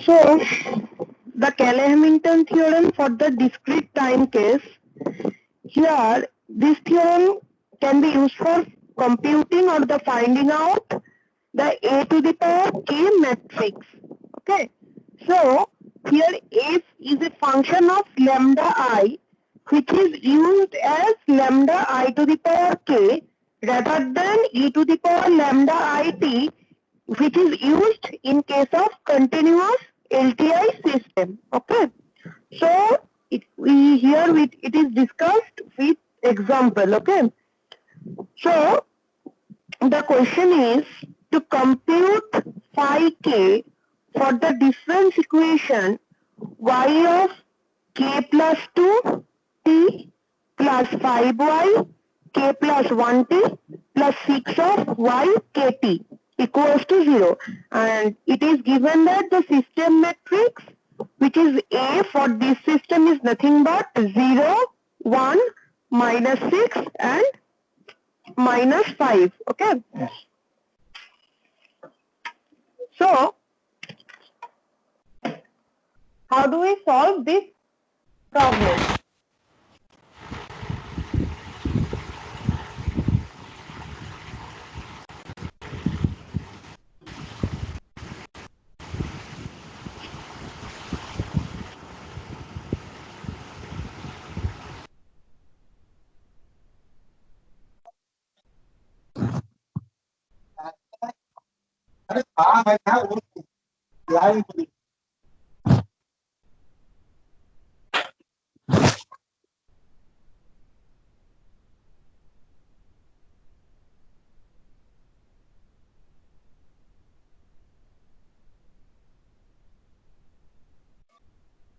So the Cayley-Hamilton theorem for the discrete time case. Here, this theorem can be used for computing or the finding out the a to the power k matrix. Okay. So here f is a function of lambda I, which is used as lambda I to the power k rather than e to the power lambda I t, which is used in case of continuous LTI system. Okay. So it is discussed with example. Okay. So the question is to compute phi k for the difference equation y of k plus 2 t plus 5y k plus 1t plus 6 of y kt equals to 0, and it is given that the system matrix, which is A for this system, is nothing but 0, 1, -6 and -5. Okay. So how do we solve this problem?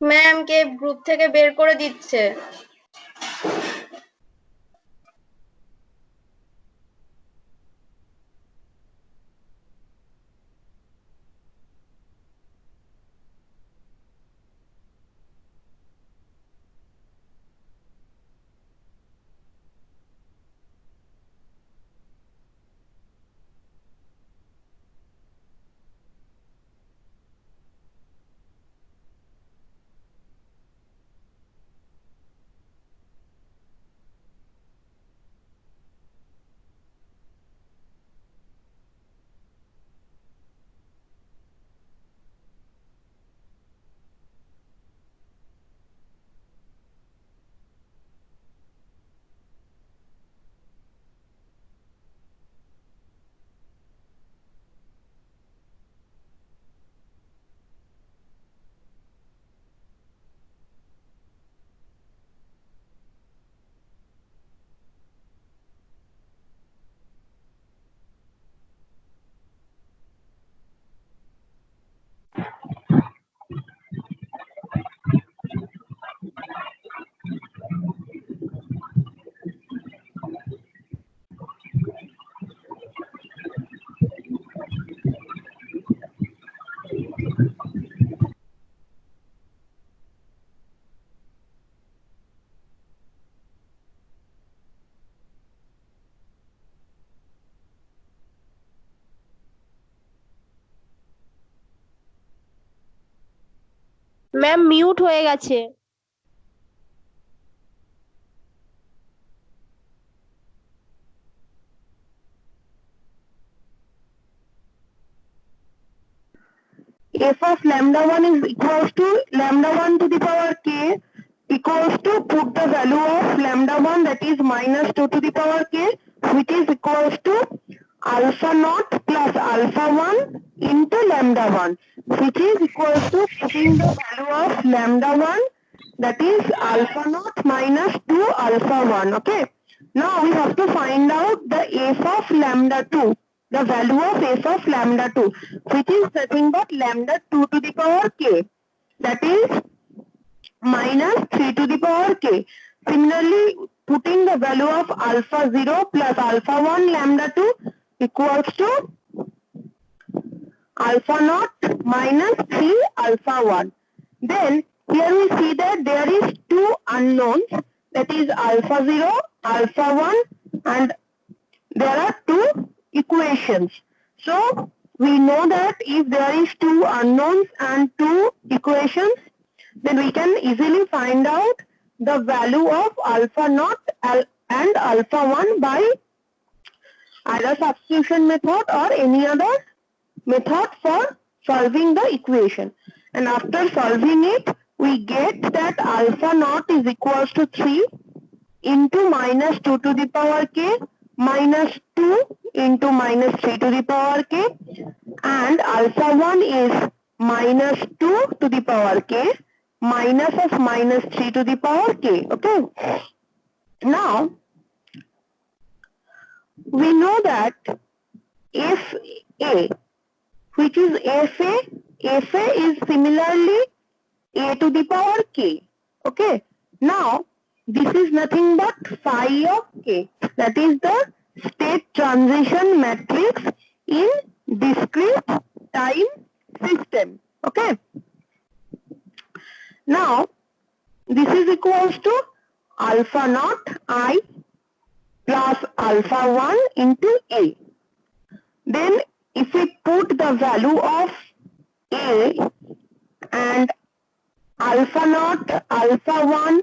Ma'am K group থেকে বের করে দিচ্ছে। Ma'am mute হয়ে গেছে। F of lambda 1 is equals to lambda 1 to the power k equals to put the value of lambda 1, that is -2 to the power k, which is equals to alpha naught plus alpha 1 into lambda 1, which is equals to putting the value of lambda 1, that is alpha naught minus 2 alpha 1. Okay. Now we have to find out the f of lambda 2, the value of f of lambda 2, which is nothing but lambda 2 to the power k, that is -3 to the power k. Similarly, putting the value of alpha 0 plus alpha 1 lambda 2 equals to alpha naught minus 3 alpha 1. Then here we see that there is two unknowns, that is alpha 0, alpha 1, and there are two equations. So we know that if there is two unknowns and two equations, then we can easily find out the value of alpha naught and alpha 1 by either substitution method or any other method for solving the equation. And after solving it, we get that alpha naught is equals to 3 into minus 2 to the power k minus 2 into minus 3 to the power k, and alpha 1 is minus 2 to the power k minus of minus 3 to the power k. Okay. Now, we know that FA, which is FA is similarly a to the power k. Okay. Now, this is nothing but phi of k. That is the state transition matrix in discrete time system. Okay. Now, this is equals to alpha naught I plus alpha 1 into A. Then if we put the value of A and alpha naught, alpha 1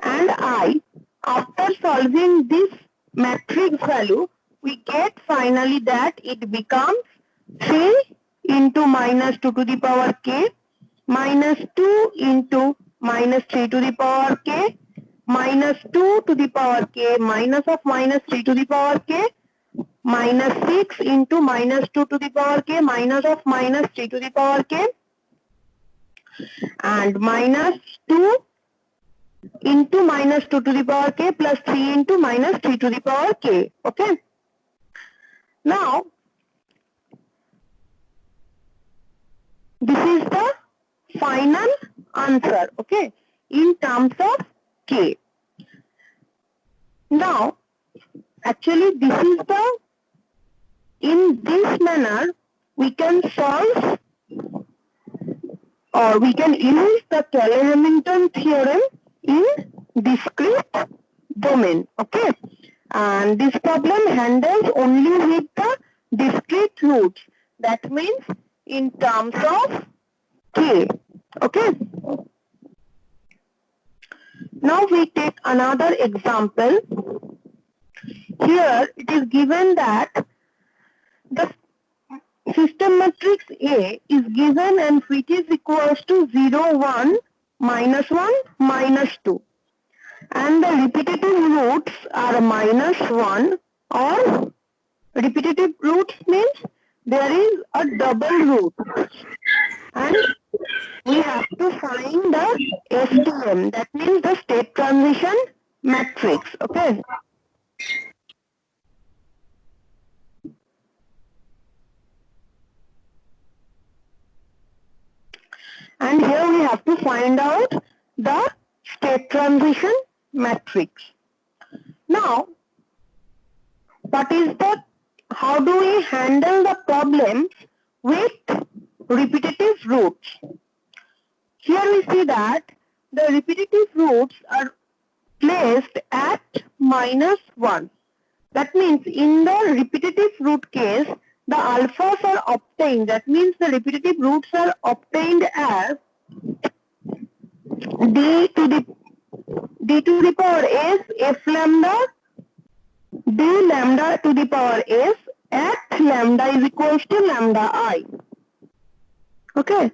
and I, after solving this matrix value, we get finally that it becomes 3 into minus 2 to the power k minus 2 into minus 3 to the power k minus 2 to the power k minus of minus 3 to the power k minus 6 into minus 2 to the power k minus of minus 3 to the power k and minus 2 into minus 2 to the power k plus 3 into minus 3 to the power k. Okay. Now, this is the final answer, okay, in terms of k. Now, actually this is the, in this manner, we can solve or we can use the Cayley-Hamilton theorem in discrete domain, okay. And this problem handles only with the discrete roots. That means in terms of k, okay. Now we take another example. Here it is given that the system matrix A is given and which is equals to 0, 1, minus 1, minus 2. And the repetitive roots are minus 1, or repetitive roots means there is a double root. And we have to find the STM, that means the state transition matrix, okay. And here we have to find out the state transition matrix. Now, what is the, how do we handle the problems with repetitive roots? Here we see that the repetitive roots are placed at minus 1. That means in the repetitive root case, the alphas are obtained. That means the repetitive roots are obtained as d to the power s f lambda d lambda to the power s at lambda is equals to lambda I. Okay.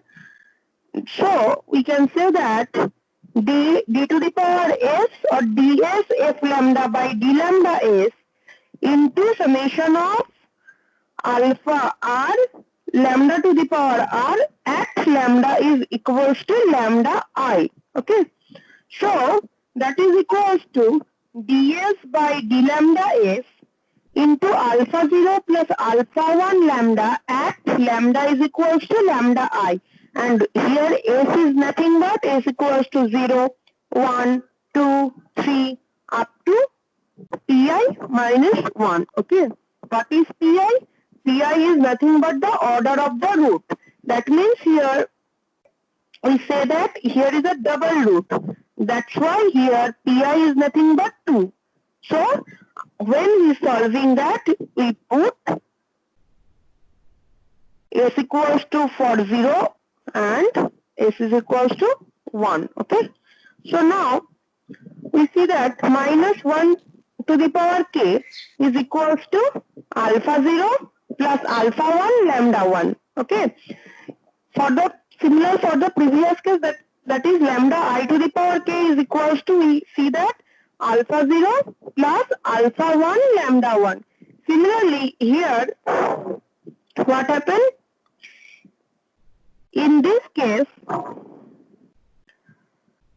So we can say that d to the power s or ds f lambda by d lambda s into summation of alpha r lambda to the power r at lambda is equals to lambda I. Okay. So that is equals to ds by d lambda s into alpha 0 plus alpha 1 lambda at lambda is equals to lambda I. And here s is nothing but s equals to 0, 1, 2, 3 up to pi minus 1. Okay. What is pi? Pi is nothing but the order of the root. That means here we say that here is a double root. That's why here pi is nothing but 2. So when we solving that, we put S equals to for 0 and S is equals to 1. Okay. So now we see that minus 1 to the power k is equals to alpha 0 plus alpha 1 lambda 1. Okay. For the similar for the previous case, that is lambda I to the power k is equals to, we see that alpha 0 plus alpha 1 lambda 1. Similarly here what happened? In this case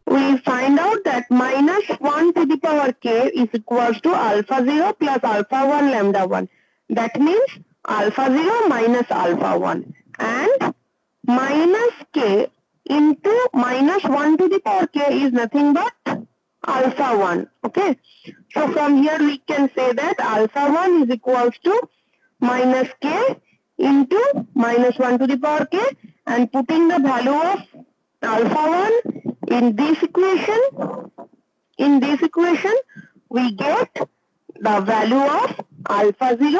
we find out that minus 1 to the power k is equals to alpha 0 plus alpha 1 lambda 1. That means alpha 0 minus alpha 1 and minus k into minus 1 to the power k is nothing but alpha 1. Okay. So from here we can say that alpha 1 is equals to minus k into minus 1 to the power k, and putting the value of alpha 1 in this equation we get the value of alpha 0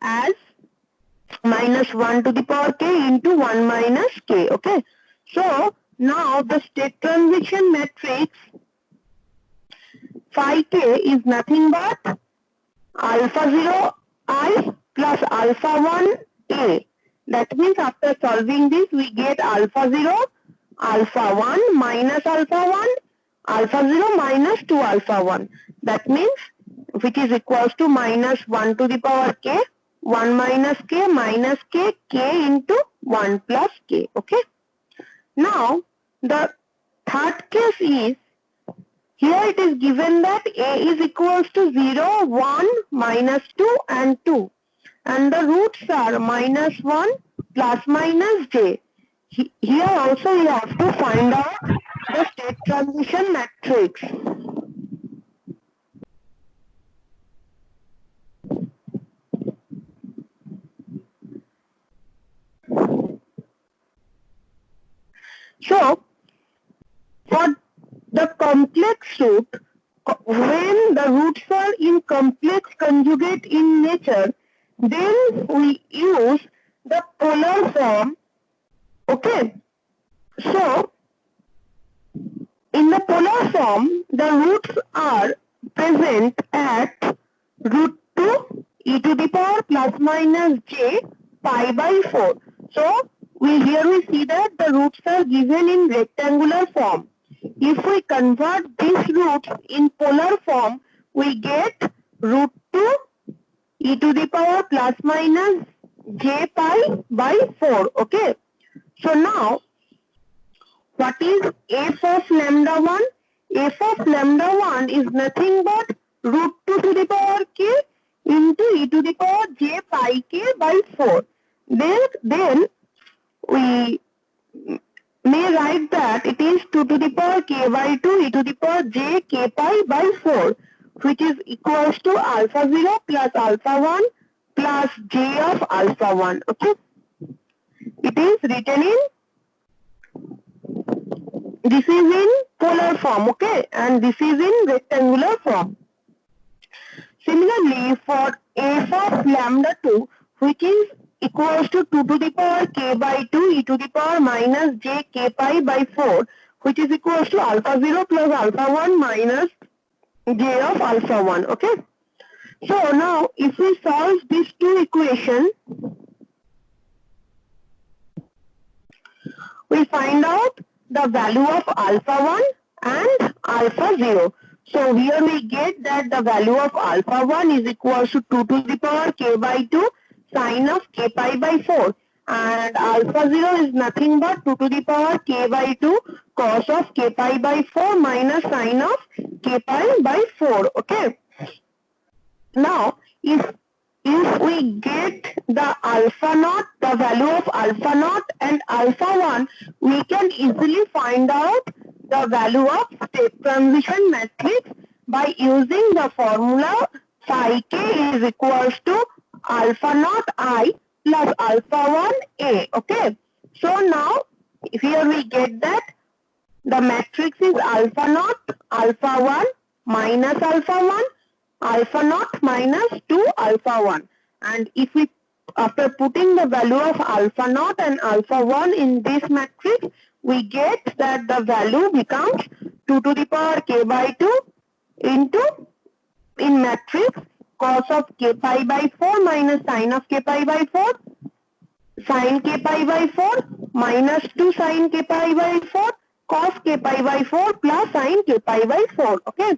as minus 1 to the power k into 1 minus k. Okay. So now the state transition matrix phi k is nothing but alpha 0 I plus alpha 1 a. That means after solving this we get alpha 0 alpha 1 minus alpha 1 alpha 0 minus 2 alpha 1. That means which is equals to minus 1 to the power k 1 minus k k into 1 plus k. Okay. Now the third case is, here it is given that a is equals to 0, 1, minus 2 and 2. And the roots are minus 1 plus minus j. Here also we have to find out the state transition matrix. So for the complex root, when the roots are in complex conjugate in nature, then we use the polar form. Okay. So in the polar form, the roots are present at root 2 e to the power plus minus j pi by 4. So here we see that the roots are given in rectangular form. If we convert these roots in polar form, we get root 2 e to the power plus minus j pi by 4. Okay. So now what is f of lambda 1? F of lambda 1 is nothing but root 2 to the power k into e to the power j pi k by 4. Then we may write that it is 2 to the power k by 2 e to the power j k pi by 4, which is equals to alpha 0 plus alpha 1 plus j of alpha 1. Okay. It is written in, this is in polar form, okay, and this is in rectangular form. Similarly, for f of lambda 2, which is equals to 2 to the power k by 2 e to the power minus j k pi by 4, which is equals to alpha 0 plus alpha 1 minus j of alpha 1. Okay. So now if we solve these two equations, we find out the value of alpha 1 and alpha 0. So here we get that the value of alpha 1 is equals to 2 to the power k by 2 sine of k pi by 4, and alpha 0 is nothing but 2 to the power k by 2 cos of k pi by 4 minus sine of k pi by 4. Okay. Now if we get the alpha naught, the value of alpha naught and alpha 1, we can easily find out the value of state transition matrix by using the formula phi k is equals to alpha naught I plus alpha 1 A. Okay. So now here we get that the matrix is alpha naught, alpha 1 minus alpha 1, alpha naught minus 2 alpha 1. And if we after putting the value of alpha naught and alpha 1 in this matrix, we get that the value becomes 2 to the power k by 2 into, in matrix, cos of k pi by 4 minus sin of k pi by 4, sin k pi by 4 minus 2 sin k pi by 4, cos k pi by 4 plus sin k pi by 4. Okay.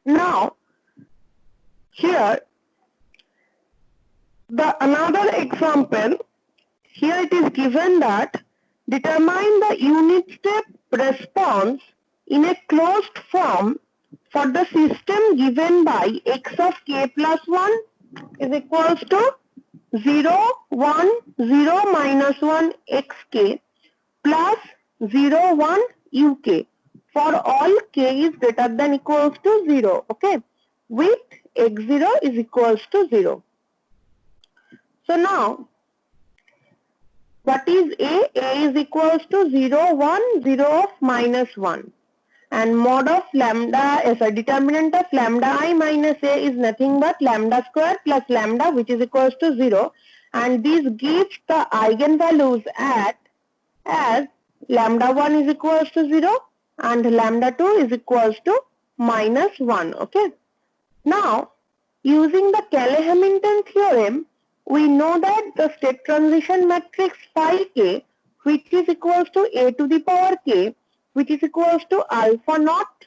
Now, here, another example, here it is given that determine the unit step response in a closed form for the system given by x of k plus 1 is equals to 0, 1, 0, minus 1 xk plus 0, 1 uk for all k is greater than equals to 0. Okay, with x0 is equals to 0. So now, what is A? A is equals to 0, 1, 0 of minus 1. And mod of lambda, determinant of lambda I minus A is nothing but lambda square plus lambda, which is equals to 0. And this gives the eigenvalues as lambda 1 is equals to 0 and lambda 2 is equals to minus 1. Okay. Now, using the Cayley-Hamilton theorem, we know that the state transition matrix phi k, which is equals to a to the power k, which is equals to alpha naught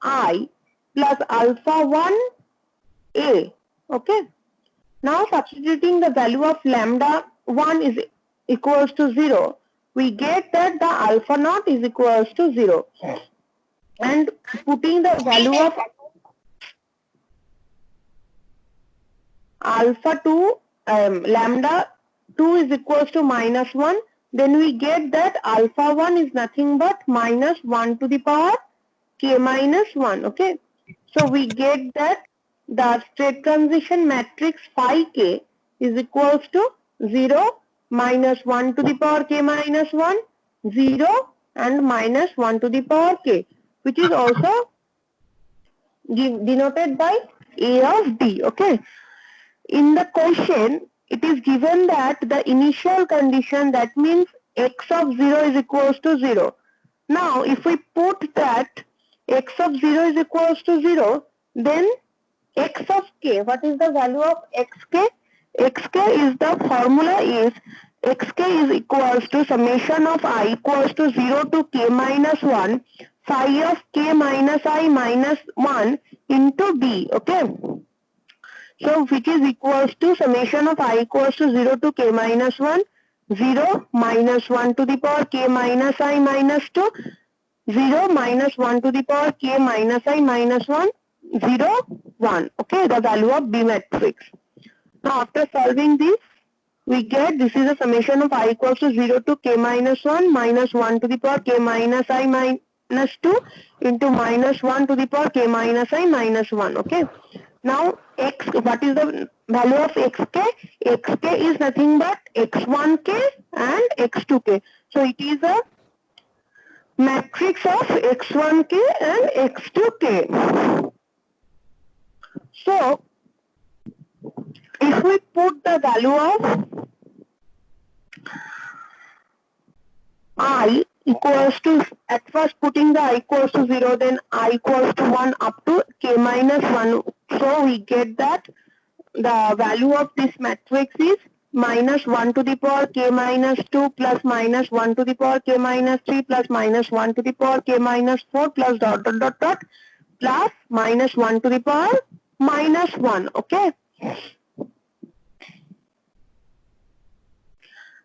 I plus alpha 1 a. Okay. Now, substituting the value of lambda 1 is equals to 0, we get that the alpha naught is equals to 0. And putting the value of alpha 2, lambda 2 is equals to minus 1, then we get that alpha 1 is nothing but minus 1 to the power k minus 1. Okay. So we get that the state transition matrix phi k is equals to 0, minus 1 to the power k minus 1, 0 and minus 1 to the power k, which is also denoted by A of D. Okay. In the question, it is given that the initial condition, that means x of 0 is equals to 0. Now, if we put that x of 0 is equals to 0, then x of k, what is the value of xk? Xk is the formula is xk is equals to summation of I equals to 0 to k minus 1 phi of k minus I minus 1 into d. Okay. So, which is equals to summation of I equals to 0 to k minus 1, 0 minus 1 to the power k minus I minus 2, 0 minus 1 to the power k minus I minus 1, 0, 1. Okay, the value of B matrix. Now, after solving this, we get this is a summation of I equals to 0 to k minus 1 minus 1 to the power k minus I minus 2 into minus 1 to the power k minus I minus 1. Okay. Now, x, what is the value of xk? Xk is nothing but x1k and x2k. So, it is a matrix of x1k and x2k. So, if we put the value of I equals to, at first putting the I equals to 0, then I equals to 1 up to k minus 1. So, we get that the value of this matrix is minus 1 to the power k minus 2 plus minus 1 to the power k minus 3 plus minus 1 to the power k minus 4 plus dot dot dot dot plus minus 1 to the power minus 1. Okay.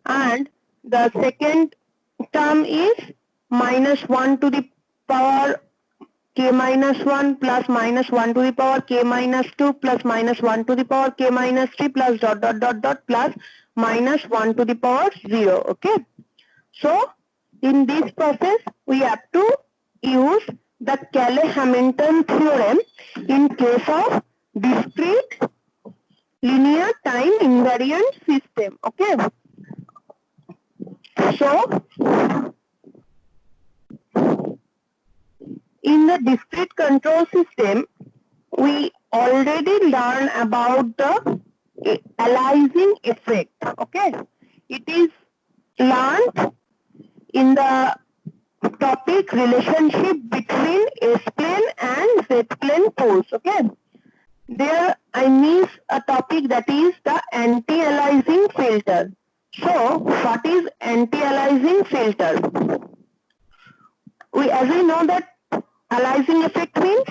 And the second term is minus 1 to the power k minus 1 plus minus 1 to the power k minus 2 plus minus 1 to the power k minus 3 plus dot dot dot dot plus minus 1 to the power 0. Okay. So, in this process, we have to use the Cayley-Hamilton theorem in case of discrete linear time invariant system. Okay. So, in the discrete control system, we already learned about the aliasing effect. Okay, it is learned in the topic relationship between S-plane and Z-plane pose. Okay, there I miss a topic, that is the anti-aliasing filter. So what is anti-aliasing filter? As we know that aliasing effect means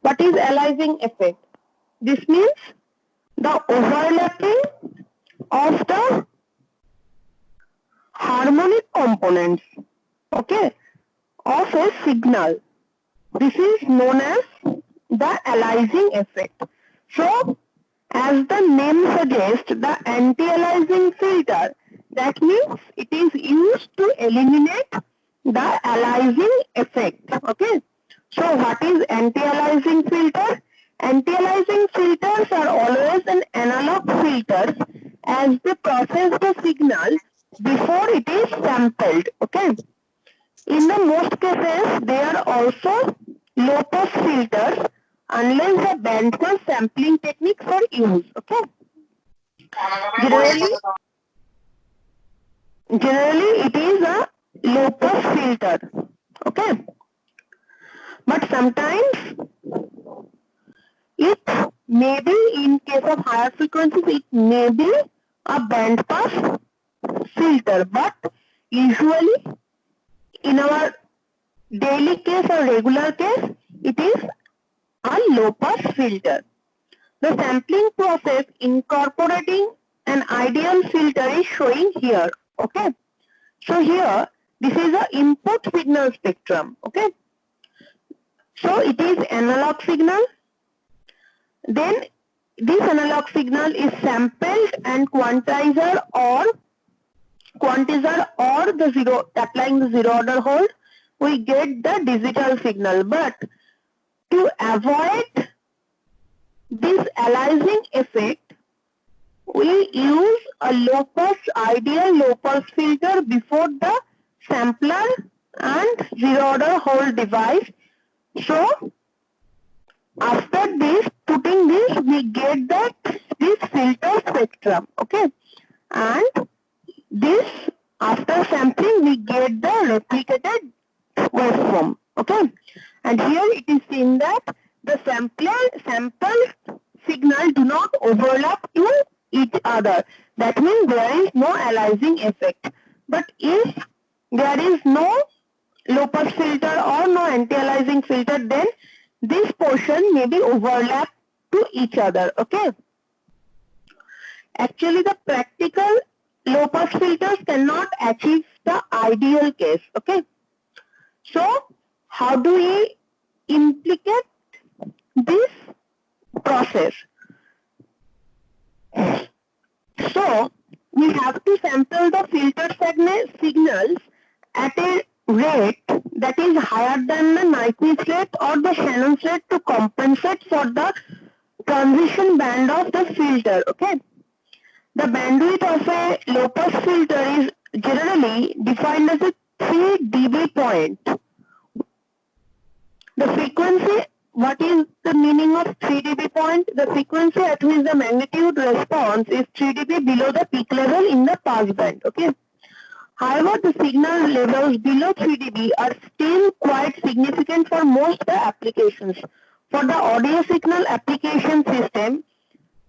what is aliasing effect? This means the overlapping of the harmonic components, okay, of a signal. This is known as the aliasing effect. So, as the name suggests, the anti-aliasing filter, that means it is used to eliminate the aliasing effect. Okay. So, what is anti-aliasing filter? Anti-aliasing filters are always an analog filters as they process the signal before it is sampled. Okay. In the most cases, they are also low-pass filters unless the bandpass sampling techniques are used. Okay. Generally, it is a low-pass filter. Okay. But sometimes it may be, in case of higher frequencies, it may be a bandpass filter. But usually, in our daily case or regular case, it is a low-pass filter. The sampling process incorporating an ideal filter is showing here. Okay. So here, this is an input signal spectrum. Okay. So it is analog signal. Then this analog signal is sampled and quantizer or the zero, applying the zero order hold, we get the digital signal. But to avoid this aliasing effect, we use a ideal low-pass filter before the sampler and zero order hold device. So after this, putting this, we get this filter spectrum. Okay, and this, after sampling, we get the replicated waveform. Okay, and here it is seen that the sample signal do not overlap to each other. That means there is no aliasing effect. But if there is no low-pass filter or no anti-aliasing filter, then this portion may be overlapped to each other. Okay. Actually, the practical low-pass filters cannot achieve the ideal case. Okay. So, how do we implicate this process? So, we have to sample the filter signals at a rate that is higher than the Nyquist rate or the Shannon's rate to compensate for the transition band of the filter. Okay. The bandwidth of a low-pass filter is generally defined as a 3 dB point. The frequency, what is the meaning of 3 dB point? The frequency at which the magnitude response is 3 dB below the peak level in the pass band. Okay. However, the signal levels below 3 dB are still quite significant for most of the applications. For the audio signal application system,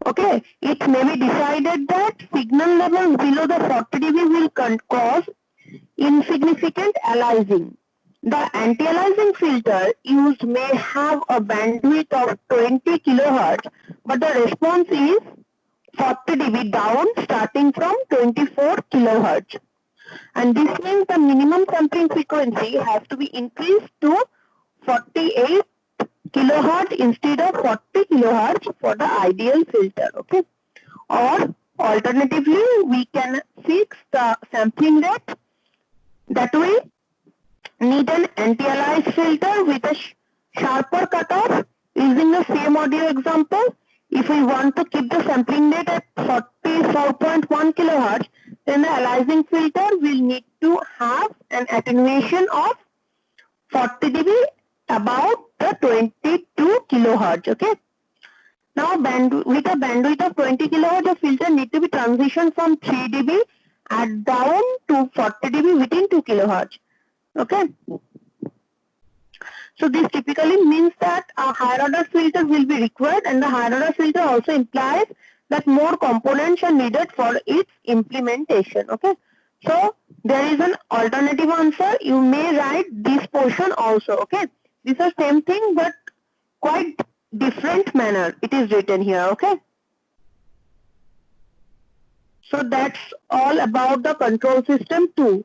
okay, it may be decided that signal levels below the 40 dB will cause insignificant aliasing. The anti-aliasing filter used may have a bandwidth of 20 kHz, but the response is 40 dB down starting from 24 kHz. And this means the minimum sampling frequency has to be increased to 48 kHz instead of 40 kHz for the ideal filter. Okay. Or alternatively, we can fix the sampling rate. That we need an anti-aliased filter with a sharper cutoff using the same audio example. If we want to keep the sampling rate at 44.1 kHz, then the aliasing filter will need to have an attenuation of 40 dB about the 22 kilohertz. Okay. Now, with a bandwidth of 20 kilohertz, the filter need to be transitioned from 3 dB and down to 40 dB within 2 kilohertz. Okay. So this typically means that a higher order filter will be required, and the higher order filter also implies that more components are needed for its implementation. Okay. So there is an alternative answer. You may write this portion also. Okay. This is same thing but quite different manner it is written here. Okay. So that's all about the control system 2.